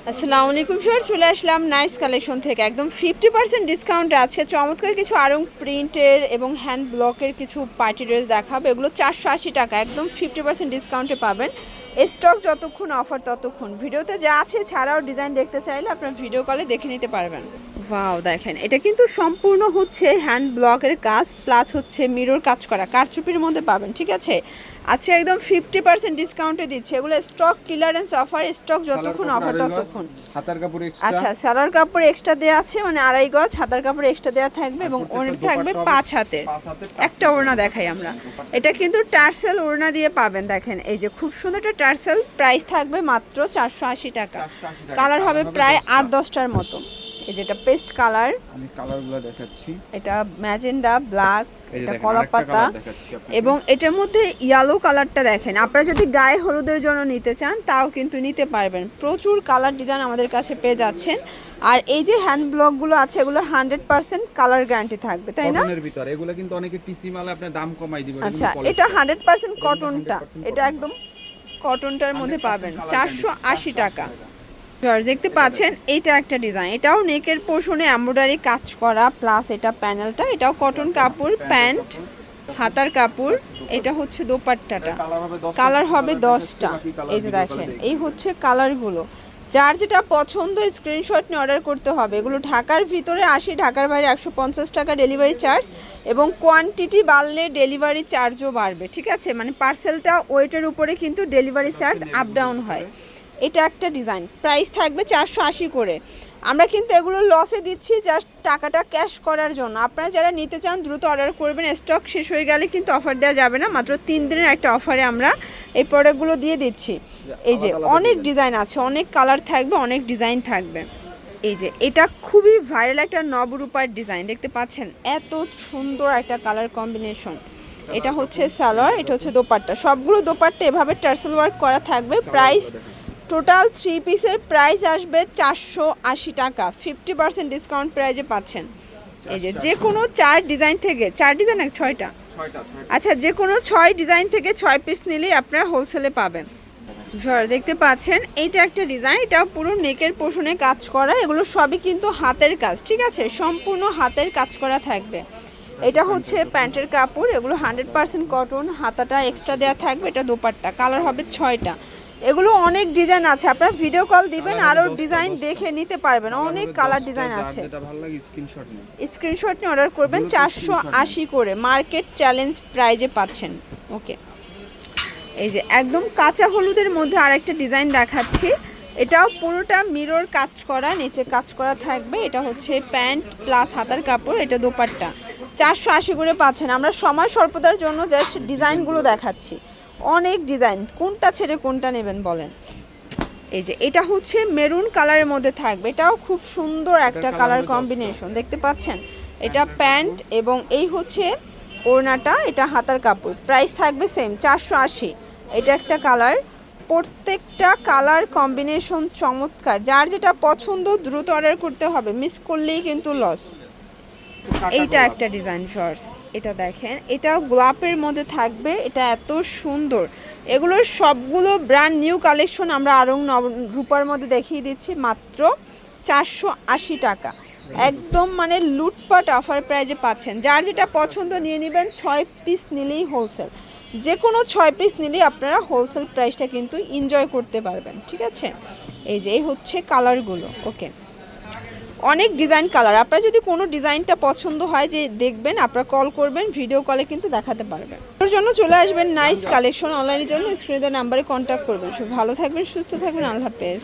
আসসালামু আলাইকুম স্যার, চলে আসলাম নাইস কালেকশন থেকে একদম 50% ডিসকাউন্টে আছে চমৎকার কিছু আরং প্রিন্টের এবং হ্যান্ড ব্লকের কিছু পার্টি ড্রেস দেখাবো। এগুলো 480 টাকা একদম 50% ডিসকাউন্টে পাবেন। স্টক যতক্ষণ অফার ততক্ষণ। ভিডিওতে যা আছে ছাড়াও ডিজাইন দেখতে চাইলে আপনার ভিডিও কলে দেখে নিতে পারবেন। ওয়াও, দেখেন এটা কিন্তু সম্পূর্ণ হচ্ছে হ্যান্ড ব্লকের কাজ প্লাস হচ্ছে মিরর কাজ করা, কারচুপির মধ্যে পাবেন। ঠিক আছে, আচ্ছা একদম 50% ডিসকাউন্টে দিচ্ছে। এগুলো স্টক ক্লিয়ারেন্স অফার, স্টক যতক্ষণ অফার ততক্ষণ। হাতার কাপড় এক্সট্রা, আচ্ছা সালোয়ার কাপড় এক্সট্রা দেওয়া আছে, মানে 2.5 গজ হাতার কাপড় এক্সট্রা দেওয়া থাকবে এবং ওড়না থাকবে 5 হাতের। একটা ওড়না দেখাই আমরা, এটা কিন্তু টার্সেল ওড়না দিয়ে পাবেন। দেখেন এই যে খুব সুন্দর একটা টার্সেল, প্রাইস থাকবে মাত্র 480 টাকা। কালার হবে প্রায় 8-10টার মতো। এই যেটা পেস্ট কালার, আমি কালারগুলো দেখাচ্ছি। এটা ম্যাজেন্ডা, ব্ল্যাক, এটা কলা পাতা এবং এটার মধ্যে ইয়েলো কালারটা দেখেন। আপনারা যদি গায়ে হলুদের জন্য নিতে চান তাও কিন্তু নিতে পারবেন। প্রচুর কালার ডিজাইন আমাদের কাছে পেয়ে যাচ্ছেন। আর এই যে হ্যান্ড ব্লকগুলো আছে এগুলো 100% কালার গ্যারান্টি থাকবে, তাই না? কটনের ভিতর এগুলো কিন্তু অনেকে টিসি মালে আপনার দাম কমাই দিবেন। আচ্ছা এটা 100% কটনটা, এটা একদম কটনটার মধ্যে পাবেন 480 টাকা। দেখতে পাচ্ছেন এটা একটা ডিজাইন, এটাও নেকের পোর্শনে এমব্রয়ডারি কাজ করা প্লাস এটা প্যানেলটা, এটাও কটন কাপড়, প্যান্ট হাতার কাপড়। এটা হচ্ছে দোপাট্টাটা, কালার হবে 10টা। এই যে দেখেন এই হচ্ছে কালারগুলো। যার যেটা পছন্দ স্ক্রিনশট নিয়ে অর্ডার করতে হবে। এগুলো ঢাকার ভিতরে 80, ঢাকার বাইরে 150 টাকা ডেলিভারি চার্জ এবং কোয়ান্টিটি বাড়লে ডেলিভারি চার্জও বাড়বে। ঠিক আছে, মানে পার্সেলটা ওয়েটের উপরে কিন্তু ডেলিভারি চার্জ আপ ডাউন হয়। এটা একটা ডিজাইন, প্রাইস থাকবে 480 করে। আমরা কিন্তু এগুলো লসে দিচ্ছি জাস্ট টাকাটা ক্যাশ করার জন্য। আপনারা যারা নিতে চান দ্রুত অর্ডার করবেন, স্টক শেষ হয়ে গেলে কিন্তু অফার দেওয়া যাবে না। মাত্র 3 দিনের একটা অফারে আমরা এই প্রোডাক্টগুলো দিয়ে দিচ্ছি। এই যে অনেক ডিজাইন আছে, অনেক কালার থাকবে, অনেক ডিজাইন থাকবে। এই যে এটা খুবই ভাইরাল একটা নবরূপার ডিজাইন দেখতে পাচ্ছেন, এত সুন্দর একটা কালার কম্বিনেশন। এটা হচ্ছে সালোয়ার, এটা হচ্ছে দোপাট্টা। সবগুলো দোপাট্টা এভাবে টার্সেল ওয়ার্ক করা থাকবে। প্রাইস টোটাল 3 পিসের প্রাইস আসবে 480 টাকা। 50% ডিসকাউন্ট প্রাইজে পাচ্ছেন। এই যে কোনো 4 ডিজাইন থেকে 4 ডিজাইন এক 6টা, আচ্ছা যে কোনো 6 ডিজাইন থেকে 6 পিস নিলেই আপনারা হোলসেলে পাবেন। দেখতে পাচ্ছেন এইটা একটা ডিজাইন, এটা পুরো নেকের পোর্শনে কাজ করা। এগুলো সবই কিন্তু হাতের কাজ, ঠিক আছে, সম্পূর্ণ হাতের কাজ করা থাকবে। এটা হচ্ছে প্যান্টের কাপড়, এগুলো 100% কটন, হাতাটা এক্সট্রা দেওয়া থাকবে। এটা দোপাট্টা, কালার হবে 6টা। এগুলো অনেক ডিজাইন আছে, আপনারা ভিডিও কল দিবেন আরও ডিজাইন দেখে নিতে পারবেন। অনেক কালার ডিজাইন আছে, স্ক্রিনশট নিয়ে অর্ডার করবেন। 480 করে মার্কেট চ্যালেঞ্জ প্রাইজে পাচ্ছেন। ওকে, এই যে একদম কাঁচা হলুদের মধ্যে আরেকটা ডিজাইন দেখাচ্ছি। এটাও পুরোটা মিরর কাজ করা, নিচে কাজ করা থাকবে। এটা হচ্ছে প্যান্ট প্লাস হাতার কাপড়, এটা দোপাট্টা। 480 করে পাচ্ছেন। আমরা সময় স্বল্পতার জন্য জাস্ট ডিজাইনগুলো দেখাচ্ছি, অনেক ডিজাইন, কোনটা ছেড়ে কোনটা নেবেন বলেন। এই যে এটা হচ্ছে মেরুন কালারের মধ্যে থাকবে, এটাও খুব সুন্দর একটা কালার কম্বিনেশন দেখতে পাচ্ছেন। এটা প্যান্ট এবং এই হচ্ছে ওড়নাটা, এটা হাতার কাপড়। প্রাইস থাকবে সেম 480। এটা একটা কালার, প্রত্যেকটা কালার কম্বিনেশন চমৎকার। যার যেটা পছন্দ দ্রুত অর্ডার করতে হবে, মিস করলেই কিন্তু লস। এইটা একটা ডিজাইন শর্টস, এটা দেখেন, এটাও গোলাপের মধ্যে থাকবে। এটা এত সুন্দর, এগুলোর সবগুলো ব্র্যান্ড নিউ কালেকশন আমরা আরং রূপার মধ্যে দেখিয়ে দিচ্ছি মাত্র 480 টাকা। একদম মানে লুটপাট অফার প্রাইজে পাচ্ছেন। যার যেটা পছন্দ নিয়ে নেবেন, 6 পিস নিলেই হোলসেল। যে কোনো 6 পিস নিলেই আপনারা হোলসেল প্রাইসটা কিন্তু এনজয় করতে পারবেন। ঠিক আছে, এই যে এই হচ্ছে কালারগুলো। ওকে, অনেক ডিজাইন কালার। আপনারা যদি কোনো ডিজাইনটা পছন্দ হয় যে দেখবেন, আপনারা কল করবেন, ভিডিও কলে কিন্তু দেখাতে পারবেন। ওর জন্য চলে আসবেন নাইস কালেকশন অনলাইনের জন্য স্ক্রিনে নাম্বারে কন্ট্যাক্ট করবেন। সব ভালো থাকবেন, সুস্থ থাকবেন, আল্লাহ হাফেজ।